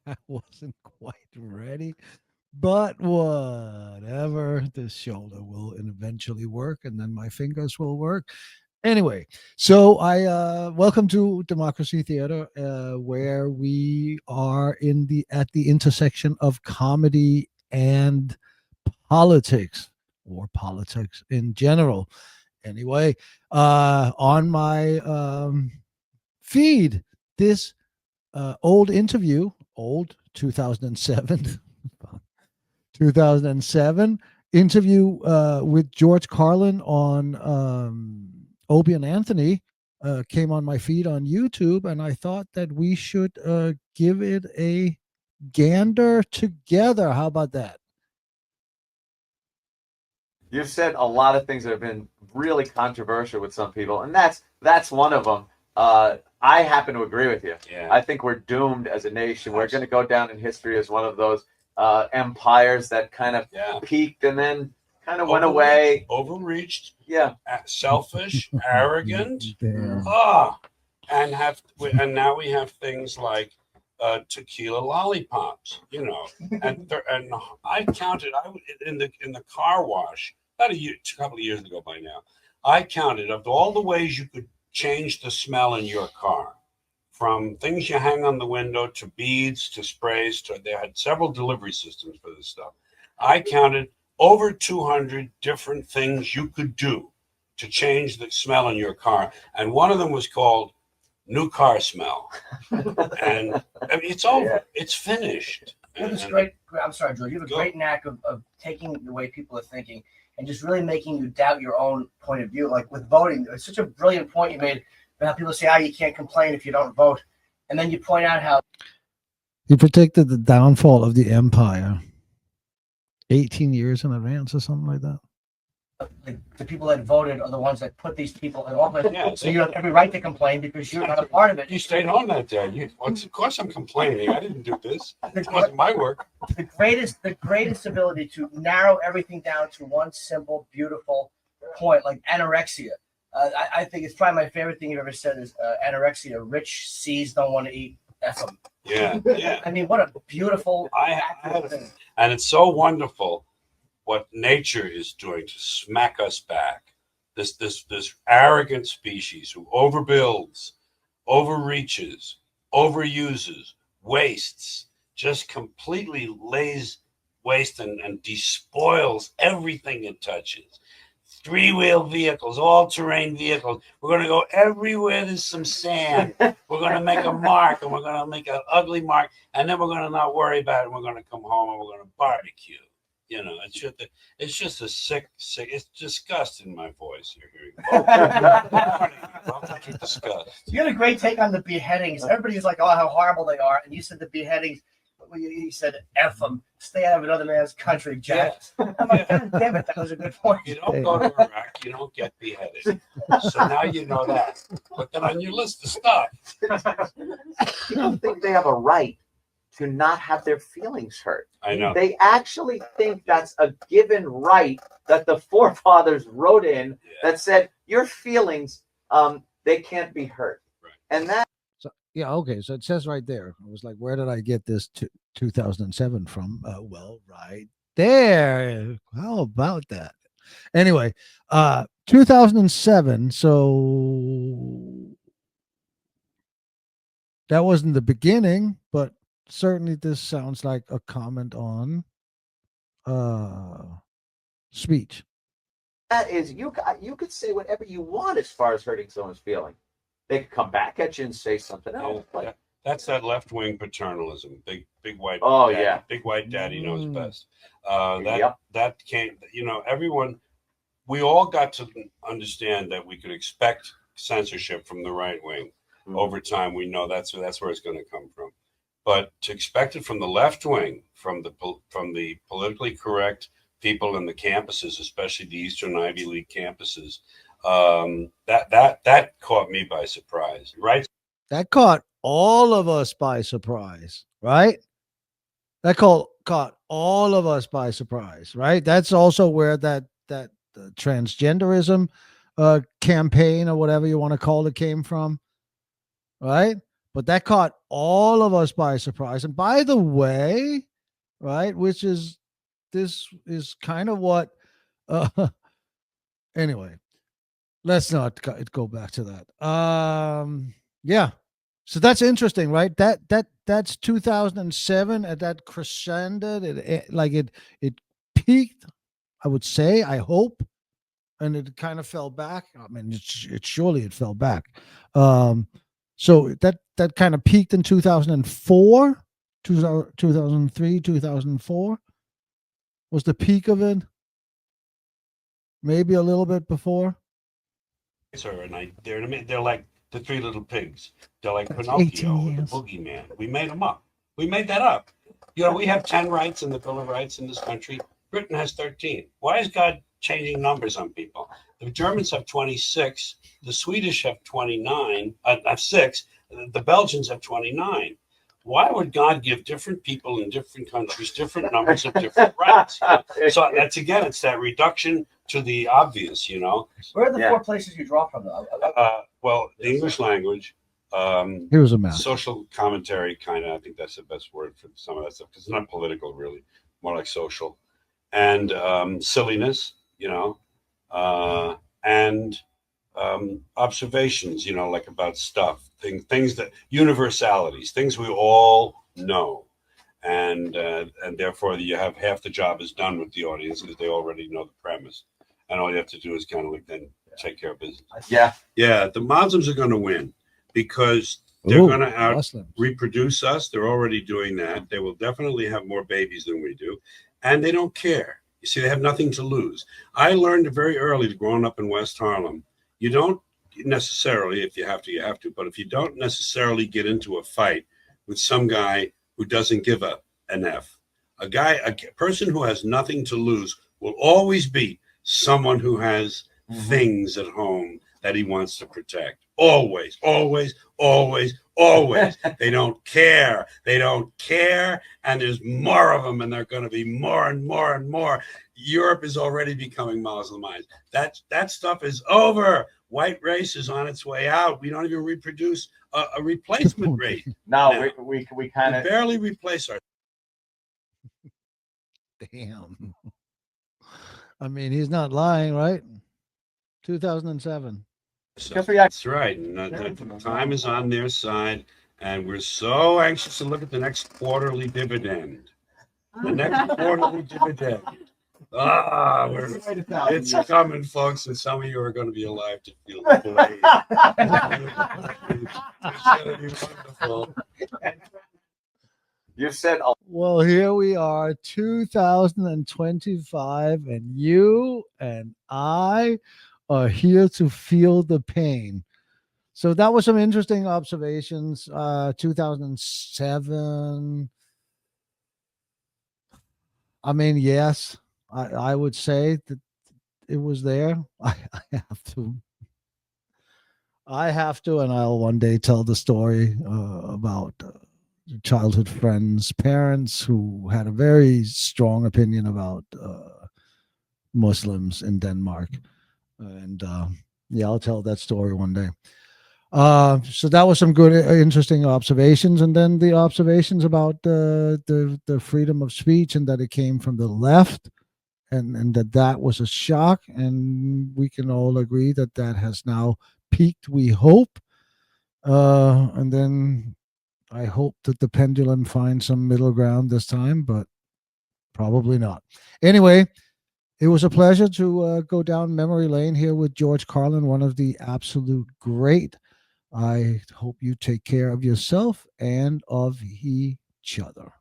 I wasn't quite ready, but whatever. This shoulder will eventually work, and then my fingers will work. Anyway, so I welcome to Democracy Theater, where we are in the at the intersection of comedy and politics, or politics in general. Anyway, on my feed, this old interview, old 2007, 2007 interview with George Carlin on Opie and Anthony came on my feed on YouTube, and I thought that we should give it a gander together. How about that? You've said a lot of things that have been really controversial with some people, and that's one of them. I happen to agree with you. Yeah. I think we're doomed as a nation. We're going to go down in history as one of those empires that kind of peaked and then kind of went away. Overreached. Yeah. Selfish, arrogant. Damn. And now we have things like tequila lollipops, and I counted. In the car wash about a couple of years ago by now. I counted of all the ways you could change the smell in your car, from things you hang on the window to beads to sprays. They had several delivery systems for this stuff. I counted over 200 different things you could do to change the smell in your car, and one of them was called new car smell. And I mean, it's over. Yeah. It's finished. You have this great. I'm sorry, George. You have a great knack of taking the way people are thinking and just really making you doubt your own point of view. Like with voting, it's such a brilliant point you made about how people say, you can't complain if you don't vote. And then you point out how he predicted the downfall of the empire 18 years in advance or something like that. The people that voted are the ones that put these people in office. Yeah, so you have every right to complain because you're not a part of it. You stayed home that day. Of course I'm complaining. I didn't do this. It wasn't my work. The greatest ability to narrow everything down to one simple, beautiful point, like anorexia. I think it's probably my favorite thing you've ever said is anorexia. Rich C's don't want to eat F them. Yeah. I mean, what a beautiful thing. And it's so wonderful what nature is doing to smack us back. This arrogant species who overbuilds, overreaches, overuses, wastes, just completely lays waste and despoils everything it touches. Three-wheel vehicles, all-terrain vehicles. We're going to go everywhere there's some sand. We're going to make a mark, and we're going to make an ugly mark, and then we're going to not worry about it, and we're going to come home, and we're going to barbecue. It's just a sick. It's disgust in my voice you're hearing. Welcome to disgust. You had a great take on the beheadings. Everybody's like, how horrible they are. And you said the beheadings, you said, F them. Stay out of another man's country, Jack. Yeah. I'm like, God damn it, that was a good point. You don't go to Iraq, you don't get beheaded. So now you know that. Put that on your list of stuff. People think they have a right to not have their feelings hurt. I know. They actually think that's a given right that the forefathers wrote in that said your feelings, they can't be hurt. Right. And that. So, yeah, okay. So it says right there. I was like, where did I get this 2007 from? Well, right there. How about that? Anyway, 2007. So that wasn't the beginning, but certainly this sounds like a comment on speech. That is, you could say whatever you want as far as hurting someone's feeling. They could come back at you and say something else. That's that left-wing paternalism. Big white. Oh, daddy, yeah. Big white daddy knows best. That came. Everyone. We all got to understand that we could expect censorship from the right wing. Over time. We know that's where it's going to come from. But to expect it from the left wing, from the politically correct people in the campuses, especially the Eastern Ivy League campuses, that caught me by surprise. Right? That caught all of us by surprise. Right? That caught all of us by surprise. Right? That's also where that transgenderism campaign or whatever you want to call it came from. Right? But that caught all of us by surprise. And by the way, right, this is kind of what, anyway, let's not go back to that. Yeah. So that's interesting, right? That's 2007 at that crescendo. It peaked, I would say, I hope, and it kind of fell back. I mean, it surely it fell back. So that kind of peaked in 2004, 2003, 2004 was the peak of it. Maybe a little bit before. They're like the Three Little Pigs. They're like That's Pinocchio, 18 the years. boogeyman. We made them up. We made that up. You know, we have 10 rights in the Bill of Rights in this country. Britain has 13. Why is God changing numbers on people? The Germans have 26. The Swedish have 29. Have 6. The Belgians have 29. Why would God give different people in different countries different numbers of different rights? So that's, again, it's that reduction to the obvious, you know. Where are the 4 places you draw from, though? Well, the English language, He was a mess. social commentary, kind of. I think that's the best word for some of that stuff because it's not political, really, more like social, and silliness, you know, and observations, you know, like about stuff, things that universalities, things we all know, and therefore you have half the job is done with the audience because they already know the premise, and all you have to do is kind of like then take care of business. Yeah, the Muslims are going to win because they're going to reproduce us. They're already doing that. They will definitely have more babies than we do, and they don't care. You see, they have nothing to lose. I learned very early, growing up in West Harlem, you don't necessarily, if you have to, you have to, but if you don't necessarily get into a fight with some guy who doesn't give an F, a person who has nothing to lose will always beat someone who has things at home that he wants to protect. Always, always, always, always. They don't care. They don't care. And there's more of them, and they're going to be more and more and more. Europe is already becoming Muslimized. That stuff is over. White race is on its way out. We don't even reproduce a replacement rate. No, we kind of barely replace our. Damn. I mean, he's not lying, right? 2007. That's right. And the time is on their side, and we're so anxious to look at the next quarterly dividend. The next quarterly dividend. It's coming, folks, and some of you are going to be alive to feel the blade. It's going to be wonderful. You said, well, here we are, 2025, and you and I are here to feel the pain. So that was some interesting observations. 2007. I mean, yes, I would say that it was there. I have to, and I'll one day tell the story about childhood friends' parents who had a very strong opinion about Muslims in Denmark. And yeah, I'll tell that story one day. So that was some good, interesting observations, and then the observations about the freedom of speech and that it came from the left, and that was a shock, and we can all agree that has now peaked. We hope, and then I hope that the pendulum finds some middle ground this time, but probably not. Anyway. It was a pleasure to go down memory lane here with George Carlin, one of the absolute great. I hope you take care of yourself and of each other.